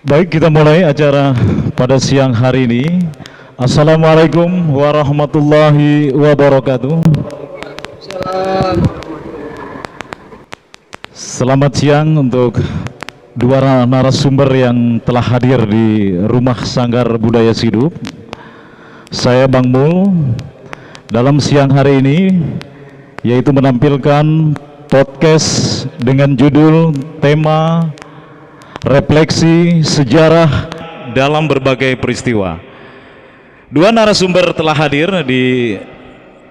Baik, kita mulai acara pada siang hari ini. Assalamualaikum warahmatullahi wabarakatuh. Selamat siang untuk dua narasumber yang telah hadir di Rumah Sanggar Budaya Sidup. Saya Bang Mul, dalam siang hari ini yaitu menampilkan podcast dengan judul tema Refleksi Sejarah dalam Berbagai Peristiwa. Dua narasumber telah hadir di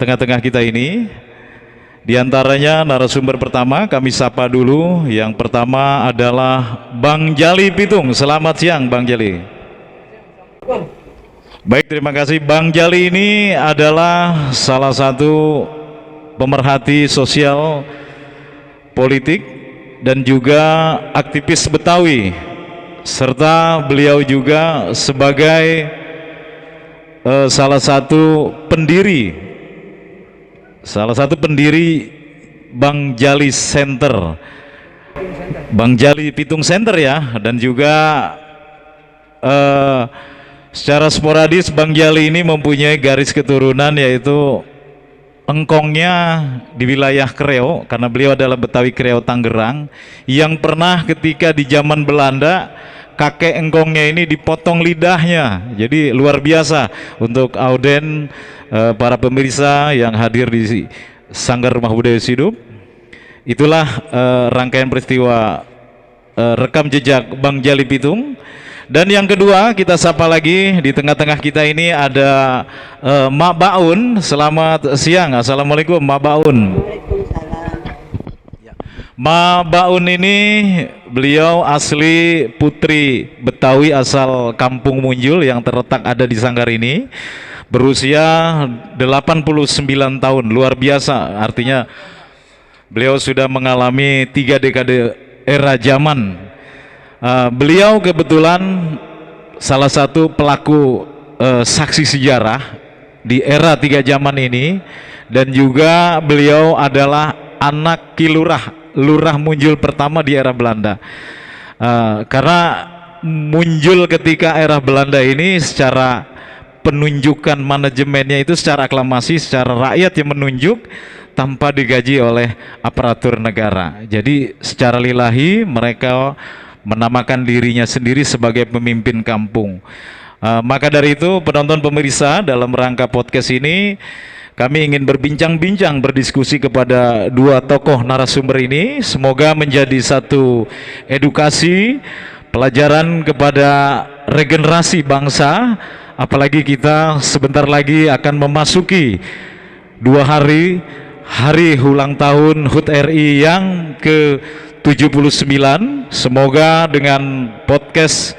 tengah-tengah kita ini. Di antaranya narasumber pertama kami sapa dulu. Yang pertama adalah Bang Jali Pitung. Selamat siang Bang Jali. Baik, terima kasih. Bang Jali ini adalah salah satu pemerhati sosial politik dan juga aktivis Betawi, serta beliau juga sebagai salah satu pendiri Bang Jali Center, Bang Jali Pitung Center ya, dan juga secara sporadis Bang Jali ini mempunyai garis keturunan yaitu engkongnya di wilayah Kreo, karena beliau adalah Betawi Kreo Tangerang, yang pernah ketika di zaman Belanda kakek engkongnya ini dipotong lidahnya. Jadi luar biasa untuk auden para pemirsa yang hadir di Sanggar Rumah Budaya Sidup. Itulah rangkaian peristiwa rekam jejak Bang Jali Pitung. Dan yang kedua, kita sapa lagi di tengah-tengah kita ini ada Mak Baun. Selamat siang. Assalamualaikum Mak Baun. Mak Baun ini beliau asli putri Betawi asal Kampung Munjul yang terletak ada di Sanggar ini. Berusia 89 tahun. Luar biasa. Artinya beliau sudah mengalami 3 dekade era zaman. Beliau kebetulan salah satu pelaku saksi sejarah di era 3 zaman ini, dan juga beliau adalah anak lurah Munjul pertama di era Belanda. Karena Munjul ketika era Belanda ini secara penunjukan manajemennya itu secara aklamasi, secara rakyat yang menunjuk tanpa digaji oleh aparatur negara. Jadi secara lillahi mereka menamakan dirinya sendiri sebagai pemimpin kampung. Maka dari itu penonton pemirsa, dalam rangka podcast ini kami ingin berbincang-bincang, berdiskusi kepada dua tokoh narasumber ini. Semoga menjadi satu edukasi, pelajaran kepada regenerasi bangsa. Apalagi kita sebentar lagi akan memasuki 2 hari ulang tahun HUT RI yang ke-79. Semoga dengan podcast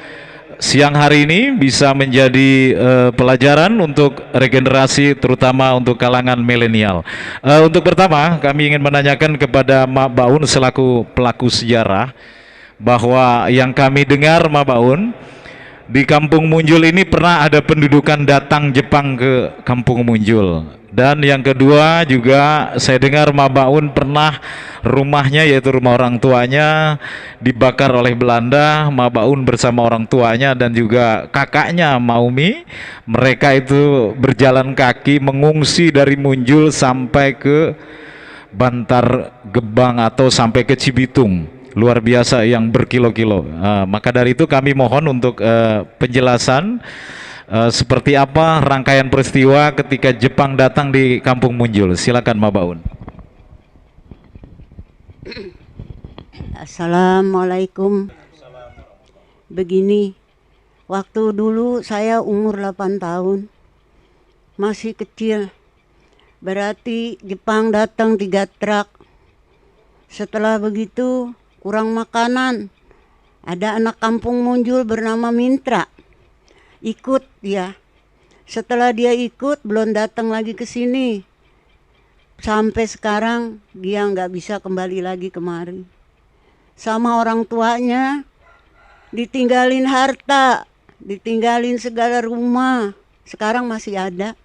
siang hari ini bisa menjadi pelajaran untuk regenerasi, terutama untuk kalangan milenial. Untuk pertama, kami ingin menanyakan kepada Mak Baun selaku pelaku sejarah, bahwa yang kami dengar Mak Baun, di Kampung Munjul ini pernah ada pendudukan datang Jepang ke Kampung Munjul. Dan yang kedua juga saya dengar Mak Baun pernah rumahnya, yaitu rumah orang tuanya, dibakar oleh Belanda. Mak Baun bersama orang tuanya dan juga kakaknya Maumi, mereka itu berjalan kaki mengungsi dari Munjul sampai ke Bantar Gebang atau sampai ke Cibitung. Luar biasa, yang berkilo-kilo. Maka dari itu kami mohon untuk penjelasan seperti apa rangkaian peristiwa ketika Jepang datang di Kampung Munjul. Silakan Mak Baun. Assalamualaikum. Begini, waktu dulu saya umur 8 tahun, masih kecil. Berarti Jepang datang 3 truk. Setelah begitu kurang makanan. Ada anak Kampung Munjul bernama Mintra. Ikut dia. Setelah dia ikut, belum datang lagi ke sini. Sampai sekarang dia nggak bisa kembali lagi kemari. Sama orang tuanya, ditinggalin harta, ditinggalin segala rumah. Sekarang masih ada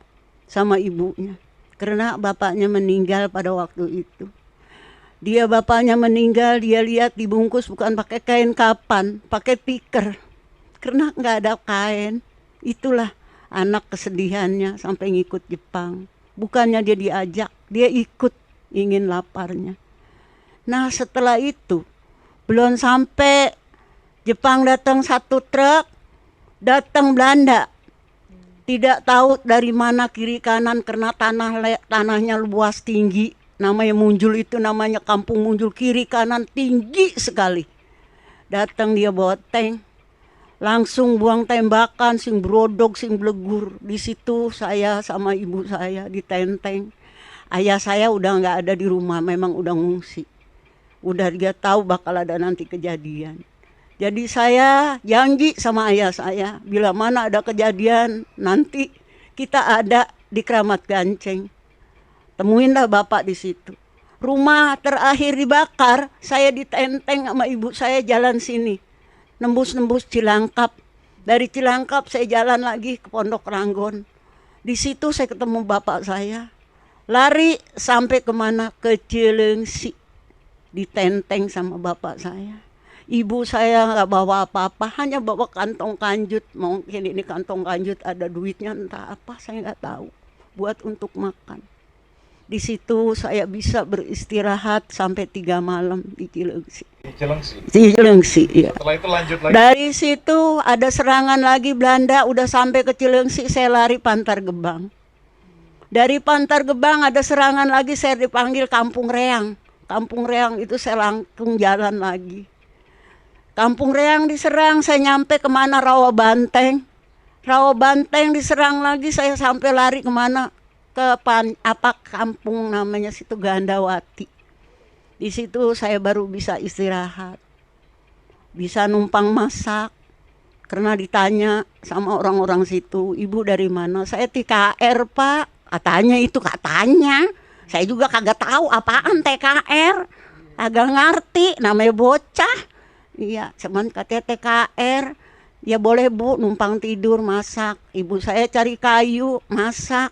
sama ibunya. Karena bapaknya meninggal pada waktu itu. Bapaknya meninggal, dia lihat dibungkus bukan pakai kain kapan, pakai tikar. karena nggak ada kain. Itulah anak kesedihannya sampai ngikut Jepang. Bukannya dia diajak, dia ikut, ingin laparnya. Nah setelah itu belum sampai Jepang datang satu truk, datang Belanda. Tidak tahu dari mana kiri kanan karena tanahnya luas tinggi. Namanya Munjul itu namanya Kampung Munjul, kiri kanan tinggi sekali. Datang dia bawa tank, langsung buang tembakan, sing brodog, sing blegur. Di situ saya sama ibu saya ditenteng. Ayah saya udah nggak ada di rumah, memang udah ngungsi. Udah dia tahu bakal ada nanti kejadian. Jadi saya janji sama ayah saya, bila mana ada kejadian nanti kita ada di Keramat Ganceng. Temuinlah bapak di situ. Rumah terakhir dibakar, saya ditenteng sama ibu saya jalan sini. Nembus-nembus Cilangkap. Dari Cilangkap saya jalan lagi ke Pondok Ranggon. Di situ saya ketemu bapak saya. Lari sampai kemana? Ke Cileungsi. Ditenteng sama bapak saya. Ibu saya nggak bawa apa-apa, hanya bawa kantong kanjut. Mungkin ini kantong kanjut ada duitnya, entah apa, saya nggak tahu. Buat untuk makan. Di situ saya bisa beristirahat sampai 3 malam di Cileungsi. Cileungsi, ya. Setelah itu lanjut lagi. Dari situ ada serangan lagi Belanda, udah sampai ke Cileungsi, saya lari Pantar Gebang. Dari Pantar Gebang ada serangan lagi, saya dipanggil Kampung Reang. Kampung Reang itu saya langsung jalan lagi. Kampung Reang diserang, saya nyampe kemana? Rawa Banteng. Rawa Banteng diserang lagi, saya sampai lari kemana? Ke kampung namanya situ Gandawati. Di situ saya baru bisa istirahat. Bisa numpang masak. Karena ditanya sama orang-orang situ, ibu dari mana? Saya TKR Pak. Katanya itu katanya. Saya juga kagak tahu apaan TKR. Agak ngerti, namanya bocah. Iya, cuman katanya TKR. Ya boleh bu, numpang tidur, masak. Ibu saya cari kayu, masak.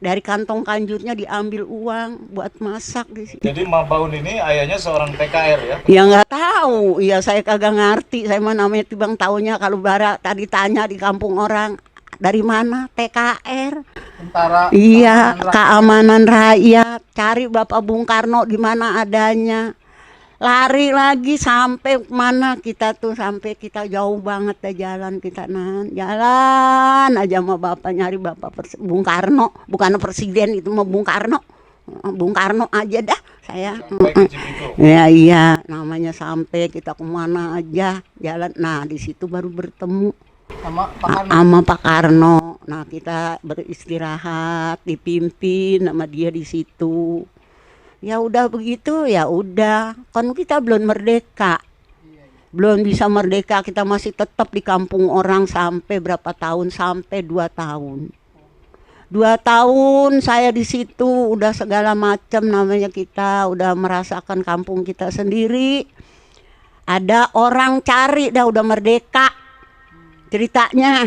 Dari kantong kanjutnya diambil uang buat masak di sini. Jadi Mabaun ini ayahnya seorang TKR ya? Ya nggak tahu, ya saya kagak ngerti. Saya mah namanya tibang taunya kalau bara tadi tanya di kampung orang dari mana TKR. Tentara. Iya, keamanan rakyat. Cari Bapak Bung Karno di mana adanya. Lari lagi sampai mana kita tuh, sampai kita jauh banget dah jalan kita jalan aja sama bapak, nyari bapak Bung Karno, bukan presiden itu mah Bung Karno aja dah saya. Ya iya namanya sampai kita kemana aja jalan. Nah di situ baru bertemu sama Pak Karno. Nah kita beristirahat, dipimpin sama dia di situ. Ya udah begitu, ya udah. Kan kita belum merdeka. Belum bisa merdeka, kita masih tetap di kampung orang sampai berapa tahun? Sampai 2 tahun. 2 tahun saya di situ udah segala macam namanya, kita udah merasakan kampung kita sendiri. Ada orang cari dah udah merdeka. Ceritanya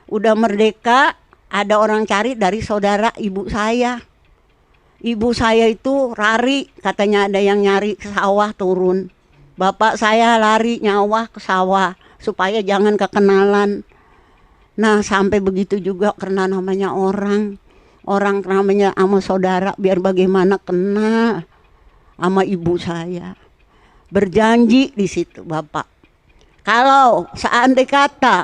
udah merdeka, ada orang cari dari saudara ibu saya. Ibu saya itu lari, katanya ada yang nyari ke sawah turun. Bapak saya lari nyawah ke sawah supaya jangan kekenalan. Nah sampai begitu juga karena namanya orang namanya sama saudara, biar bagaimana kenal sama ibu saya. Berjanji di situ bapak. Kalau seandainya kata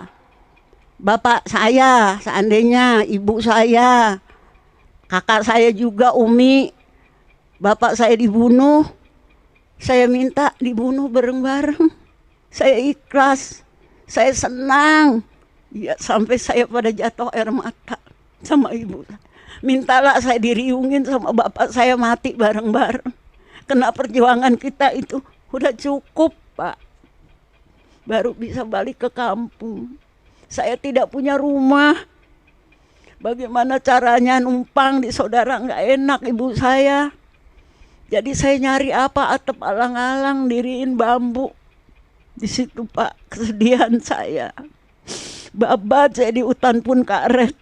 bapak saya, seandainya ibu saya, kakak saya juga Umi, bapak saya dibunuh, saya minta dibunuh bareng-bareng. Saya ikhlas, saya senang. Ya, sampai saya pada jatuh air mata sama ibu. Mintalah saya diriungin sama bapak saya mati bareng-bareng. Kena perjuangan kita itu udah cukup Pak. Baru bisa balik ke kampung. Saya tidak punya rumah. Bagaimana caranya numpang di saudara nggak enak ibu saya. Jadi saya nyari apa, atap alang-alang, diriin bambu. Di situ Pak kesedihan saya. Babat saya di hutan pun karet.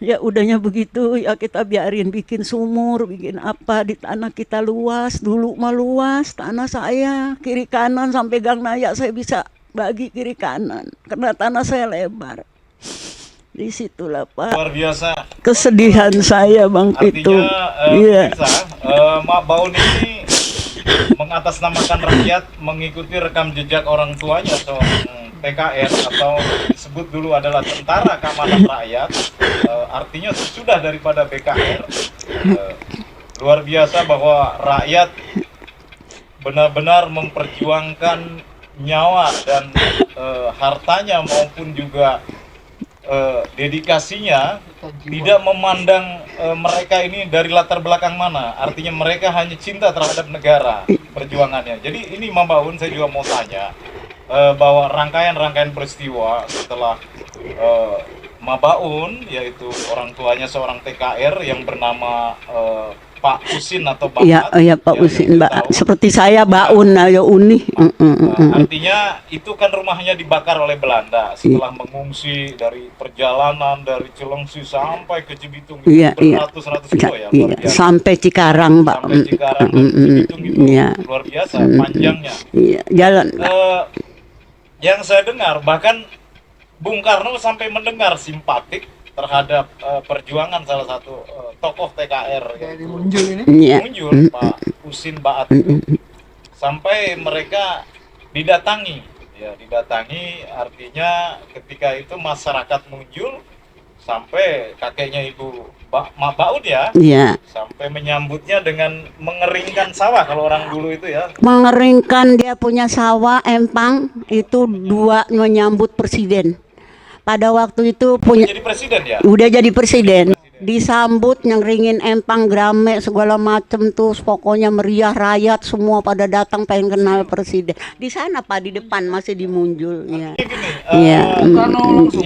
Ya udahnya begitu, ya kita biarin bikin sumur, bikin apa di tanah kita luas. Dulu mah luas tanah saya, kiri kanan sampai Gang Naya saya bisa bagi kiri kanan karena tanah saya lebar. Disitulah Pak Luar biasa. kesedihan saya Bang itu. Artinya Iya. pemirsa, Mak Baun ini mengatasnamakan rakyat, mengikuti rekam jejak orang tuanya seorang TKR atau disebut dulu adalah Tentara Keamanan Rakyat. Artinya sesudah daripada BKR. Luar biasa bahwa rakyat benar-benar memperjuangkan nyawa dan hartanya maupun juga dedikasinya, tidak memandang mereka ini dari latar belakang mana. Artinya mereka hanya cinta terhadap negara perjuangannya. Jadi ini Mabaun, saya juga mau tanya bahwa rangkaian-rangkaian peristiwa setelah Mabaun, yaitu orang tuanya seorang TKR yang bernama Pak Usin atau Baat. Iya Pak Usin, Mbak. Seperti saya Baun, ya Uni. Artinya itu kan rumahnya dibakar oleh Belanda setelah mengungsi dari perjalanan dari Cilengsi sampai ke Cibitung itu beratus-ratus kilo ya, luar biasa. Sampai Cikarang, Mbak. Sampai Cikarang dan Cibitung itu luar biasa panjangnya. Iya, jalan. Yang saya dengar bahkan Bung Karno sampai mendengar simpatik terhadap perjuangan salah satu tokoh TKR yaitu Munjul, Pak Usin Baat itu, sampai mereka didatangi, artinya ketika itu masyarakat Munjul sampai kakeknya Ibu Mak Baun sampai menyambutnya dengan mengeringkan sawah kalau orang dulu itu ya. Mengeringkan, dia punya sawah empang itu dua menyambut presiden. Pada waktu itu punya jadi presiden ya? Udah jadi presiden. Disambut nyeringin empang grame segala macem tuh, pokoknya meriah, rakyat semua pada datang pengen kenal presiden. Di sana Pak, di depan masih di Munjul ya.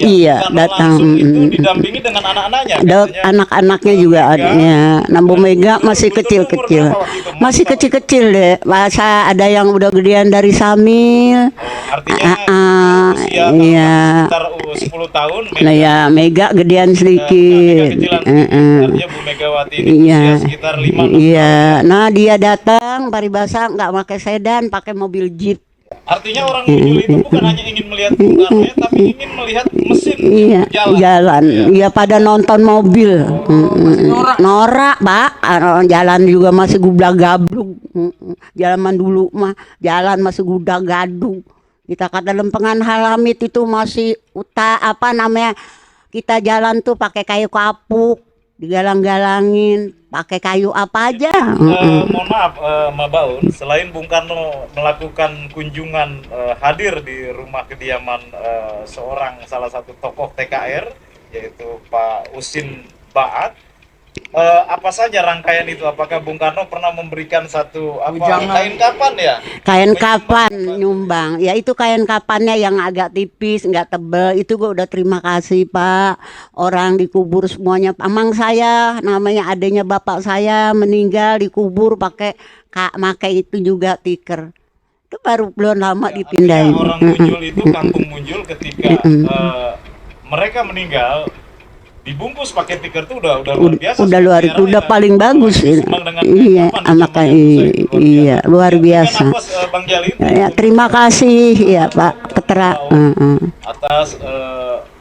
Iya, datang itu didampingi dengan anak-anaknya. Anak-anaknya juga ada ya. Nambu Mega masih kecil-kecil. Masih kecil-kecil deh. Masa ada yang udah gedean dari Samil. Artinya usia sekitar 10 tahun. Nah ya, Mega gedean sedikit. Artinya Bu Megawati ini usia sekitar 5 tahun. Iya, nah dia datang paribasa nggak pakai sedan, pakai mobil jeep. Artinya orang Munjul itu bukan hanya ingin melihat Bung Karno, tapi ingin melihat mesin jalan. Iya, pada nonton mobil. Norak, Pak. Jalan juga masih gublag-gablug. Zaman dulu mah jalan masih gudak-gadung. Kita kata lempengan Halamit itu masih kita jalan tuh pakai kayu kapuk, digalang-galangin, pakai kayu apa aja. Mohon maaf, Mbak Baun, selain Bung Karno melakukan kunjungan hadir di rumah kediaman salah satu tokoh TKR, yaitu Pak Usin Baat, apa saja rangkaian itu? Apakah Bung Karno pernah memberikan satu kain kapan ya? Kain kapan nyumbang? Ya itu kain kapannya yang agak tipis, nggak tebel. Itu gue udah terima kasih Pak. Orang dikubur semuanya. Amang saya, namanya adanya bapak saya meninggal dikubur pakai itu juga tiker. Itu baru belum lama dipindahin. Orang Munjul itu kampung Munjul ketika mereka meninggal dibungkus pakai tiker tuh udah luar biasa. Udah paling bagus. Iya, iya luar biasa. Bang Jali, ya, terima kasih ya Pak Petra atas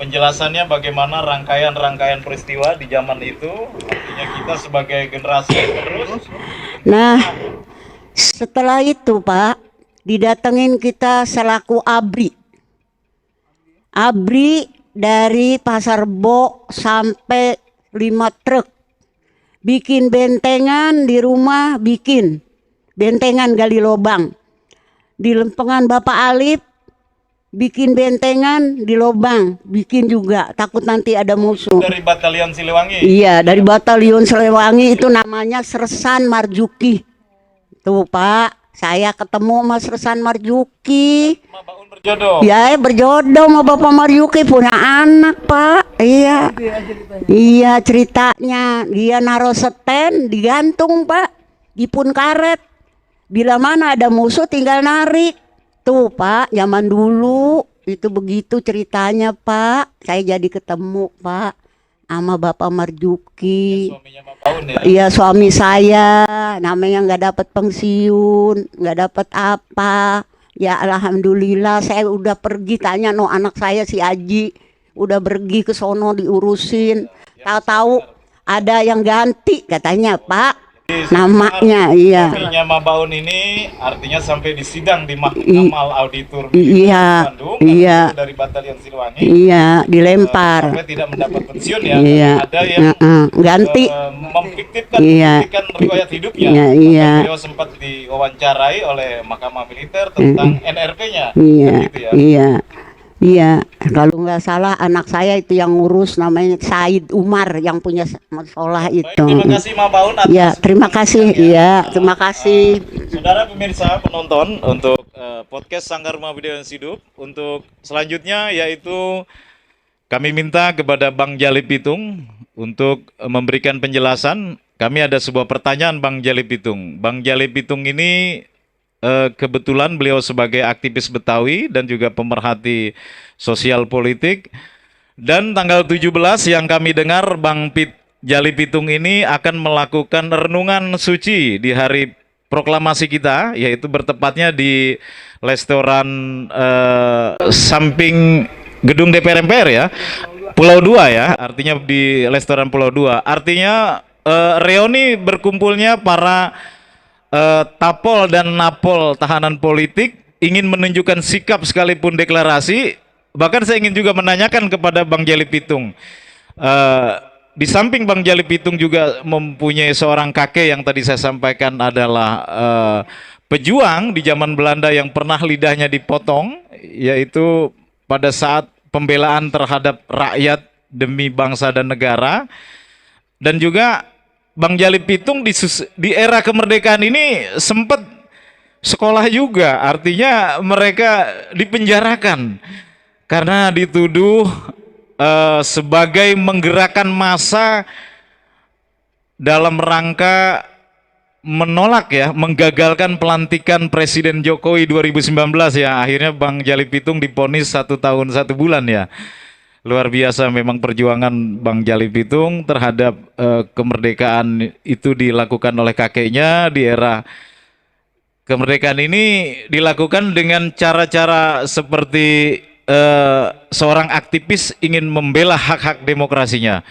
penjelasannya bagaimana rangkaian peristiwa di zaman itu. Artinya kita sebagai generasi terus. Nah, setelah itu Pak didatengin kita selaku ABRI dari Pasar Bo sampai 5 truk. Bikin bentengan di rumah, bikin bentengan gali lobang. Di lempengan Bapak Alif bikin bentengan di lobang, bikin juga, takut nanti ada musuh. Dari Batalion Siliwangi? Iya, dari Batalion Siliwangi, itu namanya Sersan Marjuki. Tuh Pak, saya ketemu sama Sersan Marjuki. Berjodoh. Ya, berjodoh sama Bapak Marjuki, punya anak Pak. Iya. Iya ceritanya. Dia naruh stand digantung Pak, dipun karet. Bila mana ada musuh tinggal narik. Tuh Pak, zaman dulu itu begitu ceritanya Pak. Saya jadi ketemu Pak sama Bapak Marjuki. Iya, suami saya namanya nggak dapat pensiun, nggak dapat apa. Ya alhamdulillah saya udah pergi, tanya no anak saya si Aji udah pergi ke sono diurusin. Tahu-tahu ada yang ganti katanya Pak namanya. Iya. Kopinya Mabaun ini artinya sampai di sidang di I- Mahkamah Auditur Militer Iya, Bandung, iya, itu dari Batalion Siliwangi, iya dilempar. sampai tidak mendapat pensiun ya. Iya, Ada yang ganti. memfiktifkan Iya, riwayat hidupnya. iya, Bahkan iya, beliau sempat diwawancarai oleh Mahkamah Militer tentang NRP-nya, iya, gitu ya. iya, iya. Kalau nggak salah anak saya itu yang ngurus, namanya Said Umar yang punya musola Baik, itu. terima kasih Mabaun atas Ya, terima kasih. penjelasannya. Iya, terima kasih. Saudara pemirsa penonton untuk podcast Sanggar Rumah Budaya dan Hidup, untuk selanjutnya yaitu kami minta kepada Bang Jali Pitung untuk memberikan penjelasan. Kami ada sebuah pertanyaan Bang Jali Pitung. Bang Jali Pitung ini kebetulan beliau sebagai aktivis Betawi dan juga pemerhati sosial politik. Dan tanggal 17 yang kami dengar Bang Jali Pitung ini akan melakukan renungan suci di hari proklamasi kita, yaitu bertepatnya di restoran samping gedung DPR MPR ya, Pulau 2 ya, artinya di restoran Pulau 2. Artinya reuni berkumpulnya para tapol dan napol tahanan politik ingin menunjukkan sikap sekalipun deklarasi. Bahkan saya ingin juga menanyakan kepada Bang Jali Pitung, di samping Bang Jali Pitung juga mempunyai seorang kakek yang tadi saya sampaikan adalah pejuang di zaman Belanda yang pernah lidahnya dipotong, yaitu pada saat pembelaan terhadap rakyat demi bangsa dan negara. Dan juga Bang Jali Pitung di era kemerdekaan ini sempat sekolah juga, artinya mereka dipenjarakan karena dituduh sebagai menggerakkan massa dalam rangka menolak ya, menggagalkan pelantikan Presiden Jokowi 2019 ya. Akhirnya Bang Jali Pitung divonis 1 tahun 1 bulan ya. Luar biasa memang perjuangan Bang Jali Pitung terhadap kemerdekaan itu dilakukan oleh kakeknya di era kemerdekaan ini, dilakukan dengan cara-cara seperti seorang aktivis ingin membela hak-hak demokrasinya.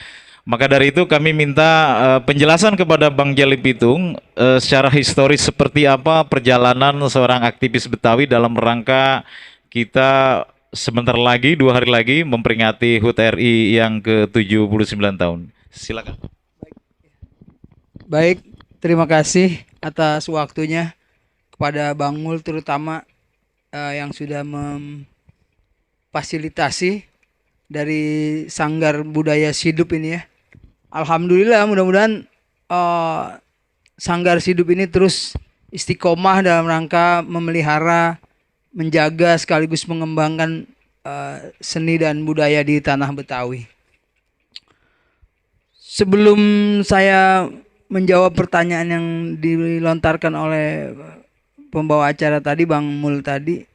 Maka dari itu kami minta penjelasan kepada Bang Jali Pitung secara historis seperti apa perjalanan seorang aktivis Betawi dalam rangka kita sebentar lagi, 2 hari lagi memperingati HUT RI yang ke-79 tahun. Silakan. Baik, terima kasih atas waktunya kepada Bang Mul, terutama yang sudah memfasilitasi dari Sanggar Budaya Hidup ini ya. Alhamdulillah, mudah-mudahan Sanggar Hidup ini terus istiqomah dalam rangka memelihara, menjaga sekaligus mengembangkan seni dan budaya di tanah Betawi. Sebelum saya menjawab pertanyaan yang dilontarkan oleh pembawa acara tadi, Bang Mul tadi,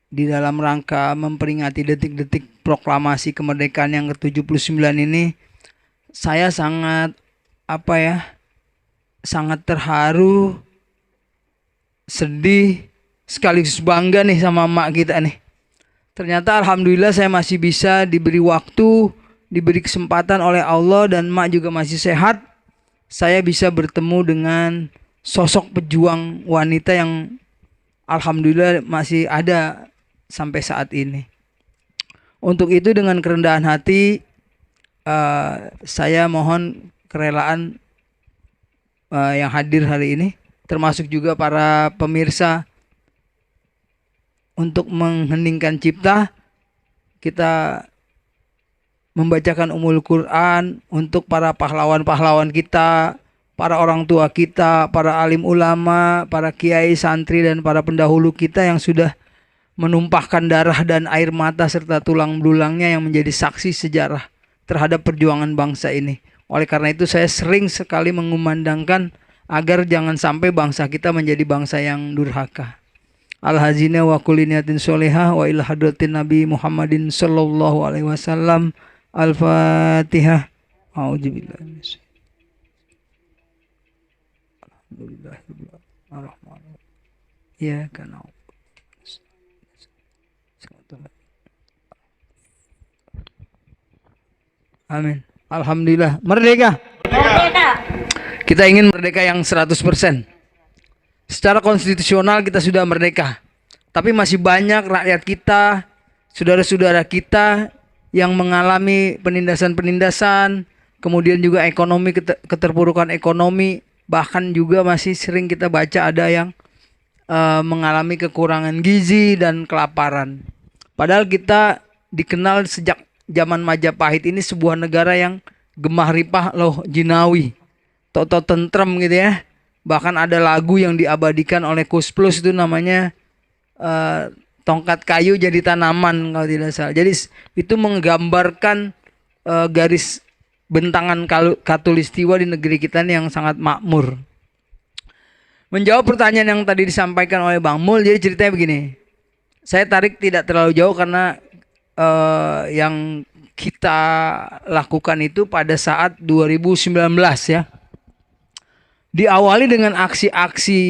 di dalam rangka memperingati detik-detik proklamasi kemerdekaan yang ke-79 ini, saya sangat sangat terharu, sedih, sekaligus bangga nih sama emak kita nih. Ternyata alhamdulillah saya masih bisa diberi waktu, diberi kesempatan oleh Allah, dan emak juga masih sehat. Saya bisa bertemu dengan sosok pejuang wanita yang alhamdulillah masih ada sampai saat ini. Untuk itu dengan kerendahan hati saya mohon kerelaan yang hadir hari ini, termasuk juga para pemirsa, untuk mengheningkan cipta, kita membacakan Ummul Quran untuk para pahlawan-pahlawan kita, para orang tua kita, para alim ulama, para kiai, santri, dan para pendahulu kita yang sudah menumpahkan darah dan air mata serta tulang belulangnya yang menjadi saksi sejarah terhadap perjuangan bangsa ini. Oleh karena itu saya sering sekali mengumandangkan agar jangan sampai bangsa kita menjadi bangsa yang durhaka. Al-hazina wa kuliniyatin sholihah wa ila hadratin Nabi Muhammadin sallallahu alaihi wasallam. Al-Fatihah. A'udzubillahi minasyaitonir rajim. Ya karena amin. Alhamdulillah. Merdeka. Kita ingin merdeka yang 100%. Secara konstitusional kita sudah merdeka. Tapi masih banyak rakyat kita, saudara-saudara kita yang mengalami penindasan-penindasan, kemudian juga ekonomi, keterpurukan ekonomi, bahkan juga masih sering kita baca ada yang mengalami kekurangan gizi dan kelaparan. Padahal kita dikenal sejak zaman Majapahit ini sebuah negara yang gemah ripah loh jinawi, toto tentrem gitu ya. Bahkan ada lagu yang diabadikan oleh Kus Plus itu namanya tongkat kayu jadi tanaman kalau tidak salah. Jadi itu menggambarkan garis bentangan katulistiwa di negeri kita ini yang sangat makmur. Menjawab pertanyaan yang tadi disampaikan oleh Bang Mul, jadi ceritanya begini. Saya tarik tidak terlalu jauh karena yang kita lakukan itu pada saat 2019 ya. Diawali dengan aksi-aksi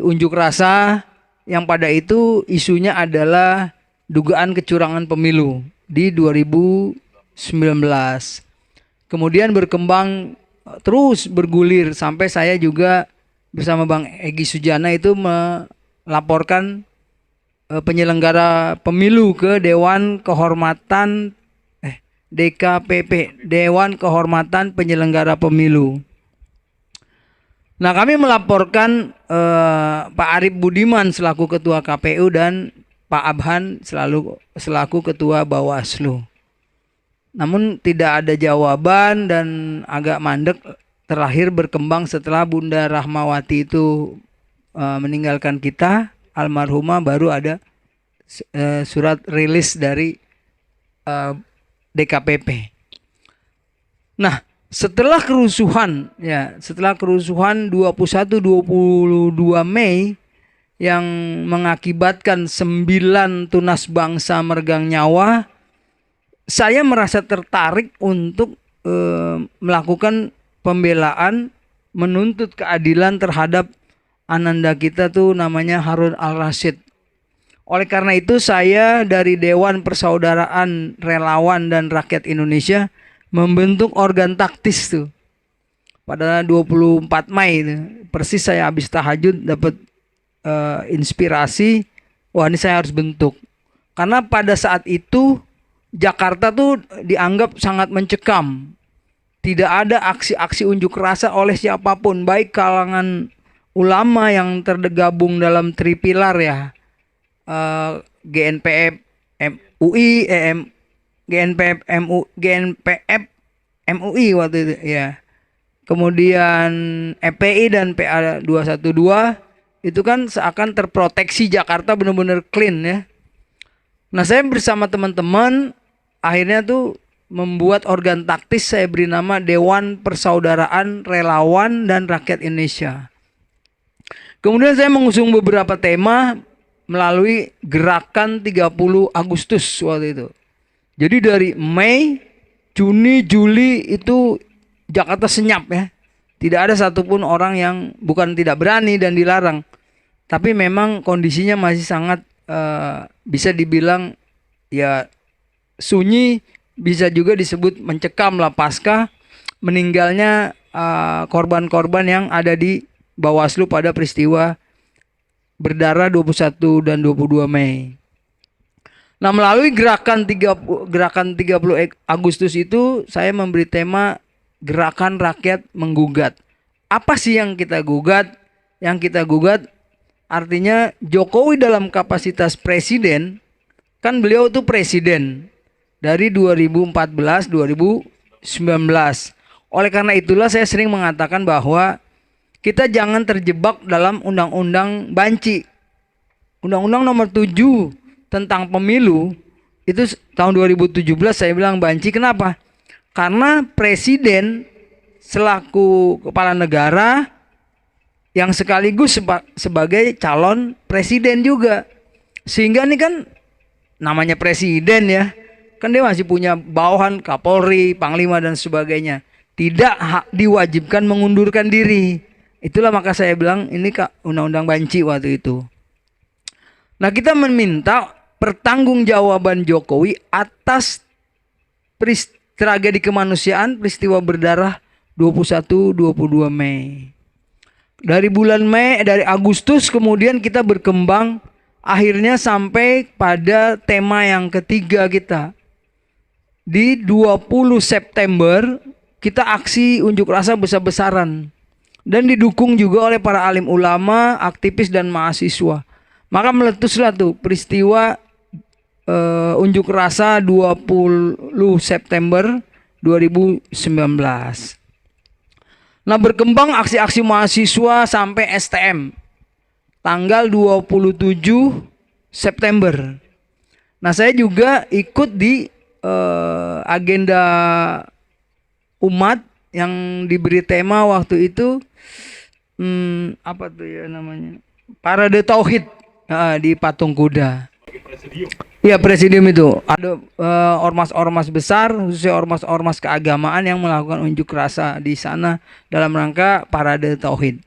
unjuk rasa yang pada itu isunya adalah dugaan kecurangan pemilu di 2019. Kemudian berkembang terus bergulir sampai saya juga bersama Bang Egy Sujana itu melaporkan penyelenggara pemilu ke Dewan Kehormatan DKPP, Dewan Kehormatan Penyelenggara Pemilu. Nah, kami melaporkan Pak Arief Budiman selaku Ketua KPU dan Pak Abhan selaku Ketua Bawaslu. Namun tidak ada jawaban dan agak mandek. Terakhir berkembang setelah Bunda Rahmawati itu meninggalkan kita, almarhumah, baru ada surat rilis dari DKPP. Nah, setelah kerusuhan 21-22 Mei yang mengakibatkan 9 tunas bangsa meregang nyawa, saya merasa tertarik untuk melakukan pembelaan, menuntut keadilan terhadap ananda kita tuh namanya Harun Al-Rashid. Oleh karena itu saya dari Dewan Persaudaraan Relawan dan Rakyat Indonesia membentuk organ taktis tuh. Pada 24 Mei persis saya habis tahajud dapat inspirasi, wah ini saya harus bentuk. Karena pada saat itu Jakarta tuh dianggap sangat mencekam. Tidak ada aksi-aksi unjuk rasa oleh siapapun, baik kalangan ulama yang tergabung dalam tripilar ya, GNPF, MUI, GNPF, MUI waktu itu ya. Kemudian FPI dan PA 212 itu kan seakan terproteksi, Jakarta benar-benar clean ya. Nah, saya bersama teman-teman akhirnya tuh membuat organ taktis, saya beri nama Dewan Persaudaraan Relawan dan Rakyat Indonesia. Kemudian saya mengusung beberapa tema melalui gerakan 30 Agustus waktu itu. Jadi dari Mei, Juni, Juli itu Jakarta senyap ya. Tidak ada satupun orang yang bukan tidak berani dan dilarang. Tapi memang kondisinya masih sangat bisa dibilang ya sunyi, bisa juga disebut mencekam lah pasca meninggalnya korban-korban yang ada di Bawaslu pada peristiwa berdarah 21 dan 22 Mei. Nah, melalui gerakan 30 Agustus itu saya memberi tema Gerakan Rakyat Menggugat. Apa sih yang kita gugat? Yang kita gugat artinya Jokowi dalam kapasitas presiden, kan beliau tuh presiden dari 2014-2019. Oleh karena itulah saya sering mengatakan bahwa kita jangan terjebak dalam undang-undang banci. Undang-undang nomor 7 tentang pemilu itu tahun 2017 saya bilang banci. Kenapa? Karena presiden selaku kepala negara yang sekaligus sebagai calon presiden juga. Sehingga ini kan namanya presiden ya, kan dia masih punya bawahan, Kapolri, Panglima dan sebagainya. Tidak diwajibkan mengundurkan diri. Itulah maka saya bilang ini undang-undang banci waktu itu. Nah, kita meminta pertanggungjawaban Jokowi atas tragedi kemanusiaan peristiwa berdarah 21-22 Mei. Dari bulan Mei, dari Agustus kemudian kita berkembang akhirnya sampai pada tema yang ketiga kita. Di 20 September kita aksi unjuk rasa besar-besaran dan didukung juga oleh para alim ulama, aktivis dan mahasiswa. Maka meletuslah tuh peristiwa unjuk rasa 20 September 2019. Nah, berkembang aksi-aksi mahasiswa sampai STM tanggal 27 September. Nah, saya juga ikut di agenda umat yang diberi tema waktu itu apa tuh ya namanya? Parade Tauhid di Patung Kuda. Iya, presidium itu. Ada ormas-ormas besar, khususnya ormas-ormas keagamaan yang melakukan unjuk rasa di sana dalam rangka Parade Tauhid.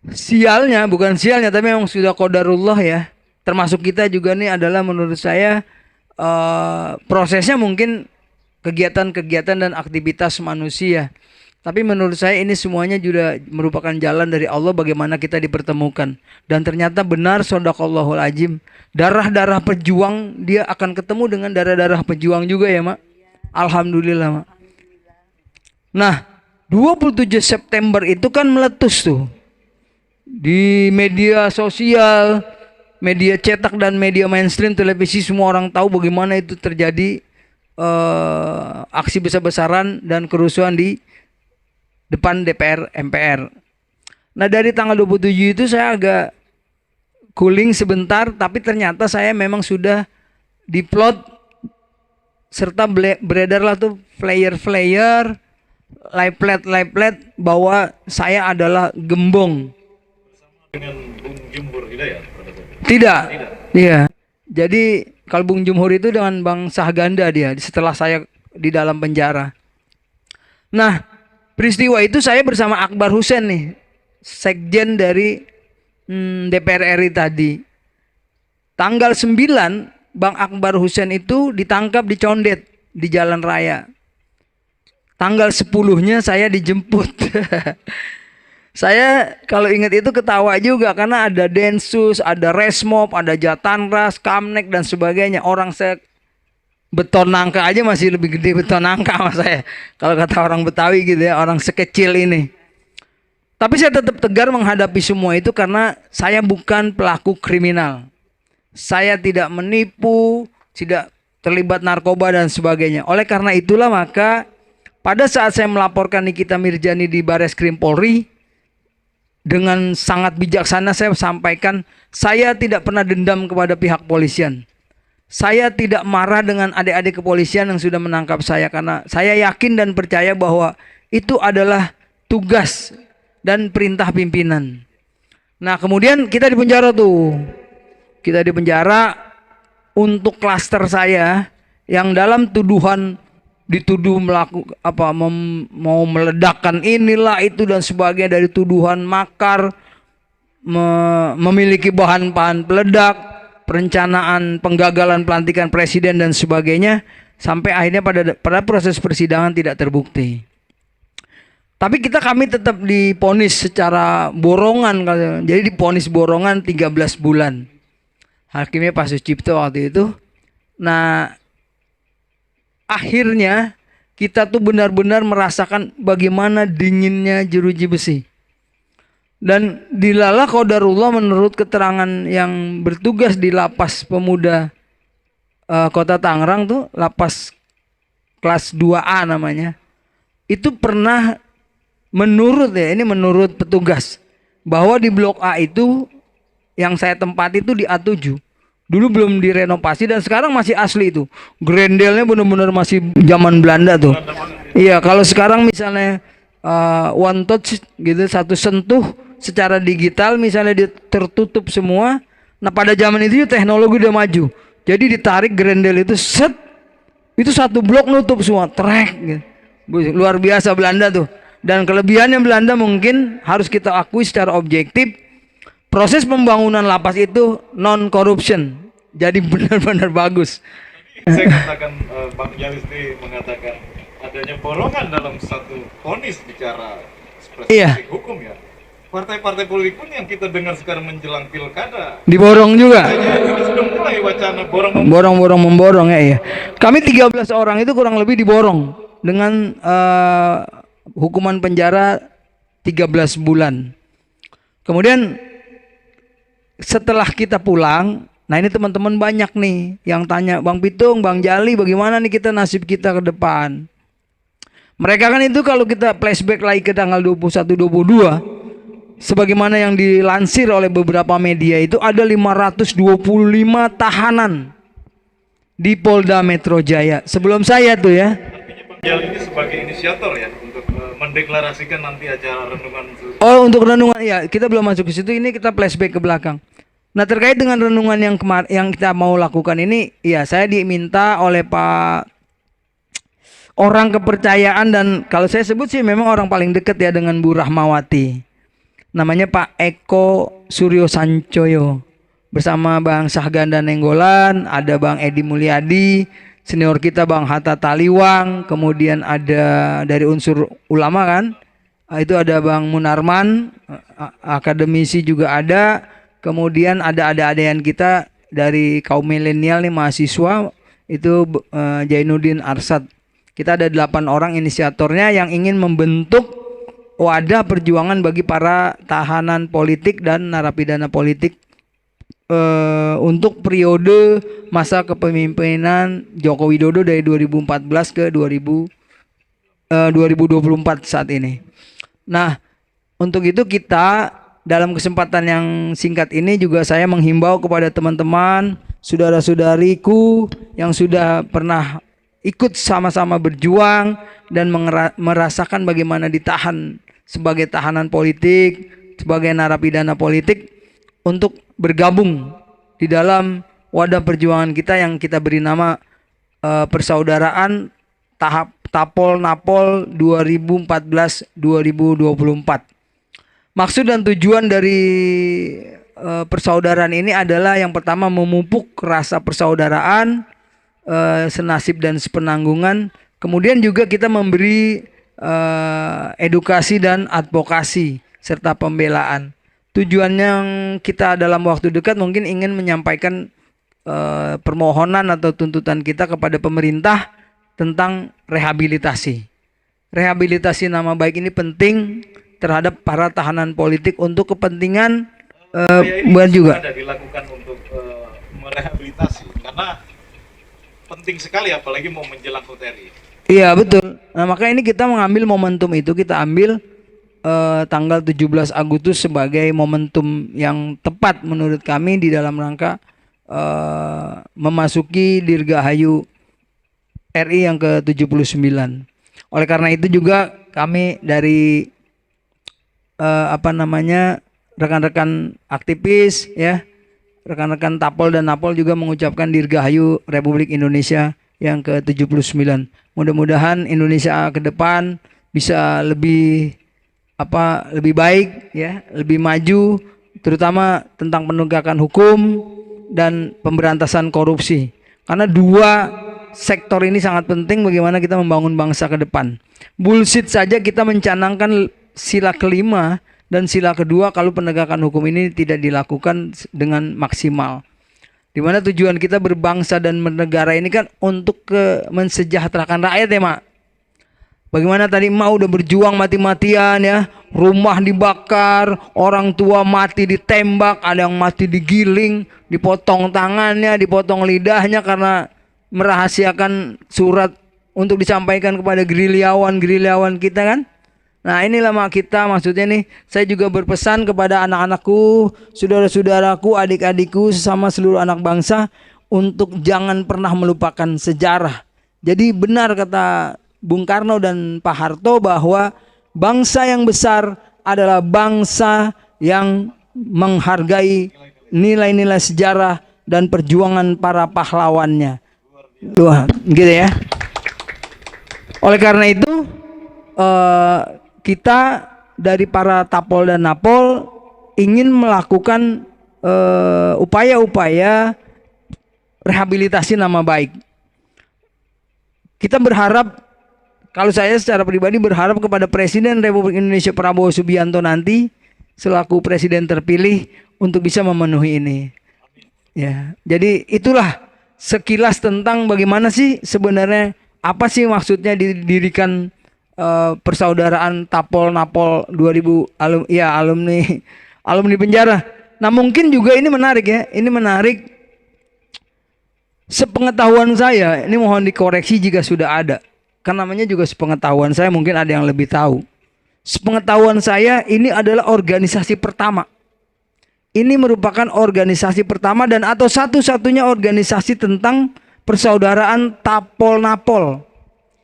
Sialnya, bukan sialnya, tapi memang sudah qadarullah ya. Termasuk kita juga nih adalah menurut saya prosesnya mungkin kegiatan-kegiatan dan aktivitas manusia. Tapi menurut saya ini semuanya juga merupakan jalan dari Allah bagaimana kita dipertemukan. Dan ternyata benar shadaqallahul azim. Darah-darah pejuang dia akan ketemu dengan darah-darah pejuang juga ya, Mak. Alhamdulillah, Mak. Nah, 27 September itu kan meletus tuh. Di media sosial, media cetak dan media mainstream, televisi, semua orang tahu bagaimana itu terjadi aksi besar-besaran dan kerusuhan di depan DPR MPR. Nah, dari tanggal 27 itu saya agak cooling sebentar, tapi ternyata saya memang sudah diplot serta beredarlah tuh flyer-flyer, leaflet bahwa saya adalah gembong. Dengan Bung Jumhur Hidayat? Tidak. Iya. Jadi kalau Bung Jumhur itu dengan Bang Sahganda dia setelah saya di dalam penjara. Nah, peristiwa itu saya bersama Akbar Hussein nih, sekjen dari DPR RI tadi. Tanggal 9 Bang Akbar Hussein itu ditangkap di Condet di jalan raya. Tanggal 10-nya saya dijemput. Saya kalau ingat itu ketawa juga karena ada Densus, ada Resmob, ada Jatanras, Kamnek dan sebagainya. Orang saya beton nangka aja masih lebih gede beton nangka sama saya. Kalau kata orang Betawi gitu ya, orang sekecil ini. Tapi saya tetap tegar menghadapi semua itu karena saya bukan pelaku kriminal. Saya tidak menipu, tidak terlibat narkoba dan sebagainya. Oleh karena itulah maka pada saat saya melaporkan Nikita Mirjani di Bareskrim Polri, dengan sangat bijaksana saya sampaikan, saya tidak pernah dendam kepada pihak polisian. Saya tidak marah dengan adik-adik kepolisian yang sudah menangkap saya karena saya yakin dan percaya bahwa itu adalah tugas dan perintah pimpinan. Nah, kemudian kita di penjara tuh. Kita di penjara untuk klaster saya yang dalam tuduhan dituduh mau meledakkan inilah itu dan sebagainya, dari tuduhan makar, memiliki bahan-bahan peledak, perencanaan penggagalan pelantikan presiden dan sebagainya, sampai akhirnya pada proses persidangan tidak terbukti. Tapi kami tetap divonis secara borongan, jadi divonis borongan 13 bulan. Hakimnya Pak Sucipto waktu itu. Nah, akhirnya kita tuh benar-benar merasakan bagaimana dinginnya jeruji besi. Dan dilalah qadarullah menurut keterangan yang bertugas di Lapas Pemuda Kota Tangerang tuh, Lapas kelas 2A namanya. Itu pernah menurut petugas bahwa di Blok A itu yang saya tempati itu di A7. Dulu belum direnovasi dan sekarang masih asli itu. Grendelnya benar-benar masih zaman Belanda tuh. Iya, kalau sekarang misalnya one touch gitu, satu sentuh secara digital misalnya dia tertutup semua. Nah, pada zaman itu teknologi udah maju. Jadi ditarik grendel itu set, itu satu blok nutup semua, trek gitu. Luar biasa Belanda tuh. Dan kelebihannya Belanda mungkin harus kita akui secara objektif, proses pembangunan lapas itu non corruption, jadi benar-benar bagus. Saya katakan Bang Jalisti mengatakan adanya borongan dalam satu vonis bicara Iya. hukum ya. Partai-partai politik pun yang kita dengar sekarang menjelang pilkada, Diborong juga. ini sudah mulai wacana borong Borong-borong memborong ya, iya. Kami 13 orang itu kurang lebih diborong dengan hukuman penjara 13 bulan. Kemudian setelah kita pulang, nah ini teman-teman banyak nih yang tanya, Bang Pitung, Bang Jali, bagaimana nih kita nasib kita ke depan? Mereka kan itu kalau kita flashback lagi ke tanggal 21-22, sebagaimana yang dilansir oleh beberapa media itu ada 525 tahanan di Polda Metro Jaya. Sebelum saya tuh ya. Artinya Bang Jali ini sebagai inisiator ya untuk mendeklarasikan nanti acara renungan. Oh, untuk renungan ya, kita belum masuk ke situ, ini kita flashback ke belakang. Nah, terkait dengan renungan yang kita mau lakukan ini, ya saya diminta oleh Pak orang kepercayaan, dan kalau saya sebut sih memang orang paling dekat ya dengan Bu Rahmawati. Namanya Pak Eko Suryo Sancoyo. Bersama Bang Sahganda Nenggolan, ada Bang Edi Mulyadi, senior kita Bang Hatta Taliwang, kemudian ada dari unsur ulama kan, itu ada Bang Munarman, akademisi juga ada, kemudian ada adik-adikan kita dari kaum milenial nih, mahasiswa, itu Jainuddin Arsad. Kita ada 8 orang inisiatornya yang ingin membentuk wadah perjuangan bagi para tahanan politik dan narapidana politik untuk periode masa kepemimpinan Joko Widodo dari 2014 ke 2024 saat ini. Nah, untuk itu kita dalam kesempatan yang singkat ini juga saya menghimbau kepada teman-teman, saudara-saudariku yang sudah pernah ikut sama-sama berjuang dan merasakan bagaimana ditahan sebagai tahanan politik, sebagai narapidana politik, untuk bergabung di dalam wadah perjuangan kita yang kita beri nama Persaudaraan Tahap Tapol Napol 2014-2024. Maksud dan tujuan dari persaudaraan ini adalah yang pertama memupuk rasa persaudaraan, senasib dan sepenanggungan. Kemudian juga kita memberi edukasi dan advokasi serta pembelaan. Tujuan yang kita dalam waktu dekat mungkin ingin menyampaikan permohonan atau tuntutan kita kepada pemerintah tentang rehabilitasi. Rehabilitasi nama baik ini penting terhadap para tahanan politik untuk kepentingan buat juga. Ada dilakukan untuk merehabilitasi karena penting sekali apalagi mau menjelang HUT-RI. Iya betul. Nah maka ini kita mengambil momentum itu, kita ambil tanggal 17 Agustus sebagai momentum yang tepat menurut kami di dalam rangka memasuki Dirgahayu RI yang ke-79. Oleh karena itu juga kami dari rekan-rekan aktivis ya, rekan-rekan Tapol dan Napol juga mengucapkan Dirgahayu Republik Indonesia yang ke-79. Mudah-mudahan Indonesia ke depan bisa lebih baik ya, lebih maju, terutama tentang penegakan hukum dan pemberantasan korupsi. Karena dua sektor ini sangat penting bagaimana kita membangun bangsa ke depan. Bullshit saja kita mencanangkan sila kelima dan sila kedua kalau penegakan hukum ini tidak dilakukan dengan maksimal. Di mana tujuan kita berbangsa dan bernegara ini kan untuk mensejahterakan rakyat ya, Mak. Bagaimana tadi Mak udah berjuang mati-matian ya, rumah dibakar, orang tua mati ditembak, ada yang mati digiling, dipotong tangannya, dipotong lidahnya karena merahasiakan surat untuk disampaikan kepada gerilyawan kita kan. Nah inilah Mak kita, maksudnya nih saya juga berpesan kepada anak-anakku, saudara-saudaraku, adik-adikku, sesama seluruh anak bangsa untuk jangan pernah melupakan sejarah. Jadi benar kata Bung Karno dan Pak Harto bahwa bangsa yang besar adalah bangsa yang menghargai nilai-nilai sejarah dan perjuangan para pahlawannya. Wah, gitu ya. Oleh karena itu kita dari para Tapol dan Napol ingin melakukan upaya-upaya rehabilitasi nama baik. Kita berharap, kalau saya secara pribadi berharap kepada Presiden Republik Indonesia Prabowo Subianto nanti selaku presiden terpilih untuk bisa memenuhi ini. Ya, jadi itulah sekilas tentang bagaimana sih sebenarnya, apa sih maksudnya didirikan persaudaraan Tapol Napol 2000 alumni penjara. Nah, mungkin juga ini menarik ya. Ini menarik. Sepengetahuan saya, ini mohon dikoreksi jika sudah ada. Kan namanya juga sepengetahuan saya, mungkin ada yang lebih tahu. Sepengetahuan saya, ini adalah organisasi pertama. Ini merupakan organisasi pertama dan atau satu-satunya organisasi tentang persaudaraan Tapol Napol.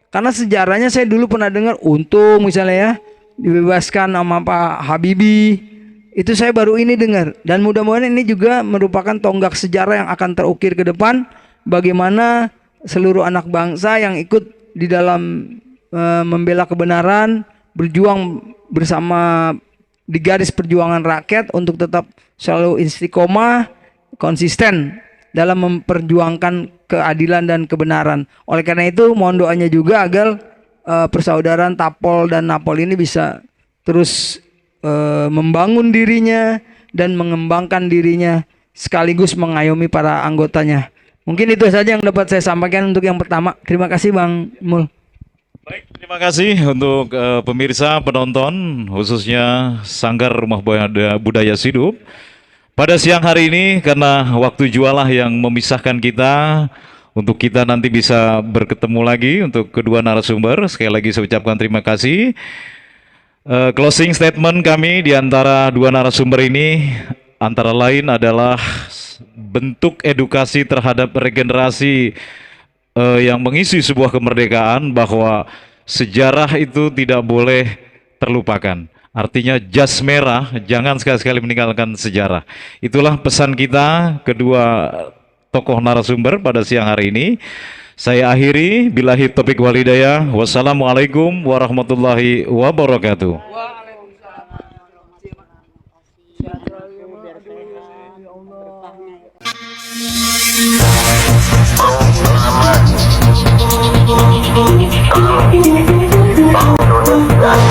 Karena sejarahnya saya dulu pernah dengar Untung misalnya ya, dibebaskan sama Pak Habibie. Itu saya baru ini dengar, dan mudah-mudahan ini juga merupakan tonggak sejarah yang akan terukir ke depan, bagaimana seluruh anak bangsa yang ikut di dalam membela kebenaran, berjuang bersama di garis perjuangan rakyat untuk tetap selalu istiqomah, konsisten dalam memperjuangkan keadilan dan kebenaran. Oleh karena itu mohon doanya juga agar persaudaraan Tapol dan Napol ini bisa terus membangun dirinya dan mengembangkan dirinya sekaligus mengayomi para anggotanya. Mungkin itu saja yang dapat saya sampaikan untuk yang pertama. Terima kasih Bang Mul. Baik, terima kasih untuk pemirsa, penonton, khususnya Sanggar Rumah Budaya Sidup. Pada siang hari ini, karena waktu jualah yang memisahkan kita, untuk kita nanti bisa berketemu lagi untuk kedua narasumber. Sekali lagi saya ucapkan terima kasih. Closing statement kami di antara dua narasumber ini antara lain adalah bentuk edukasi terhadap regenerasi yang mengisi sebuah kemerdekaan, bahwa sejarah itu tidak boleh terlupakan. Artinya jas merah, jangan sekali-sekali meninggalkan sejarah. Itulah pesan kita kedua tokoh narasumber pada siang hari ini. Saya akhiri, billahi taufiq wal hidayah. Wassalamualaikum warahmatullahi wabarakatuh. Bank Indonesia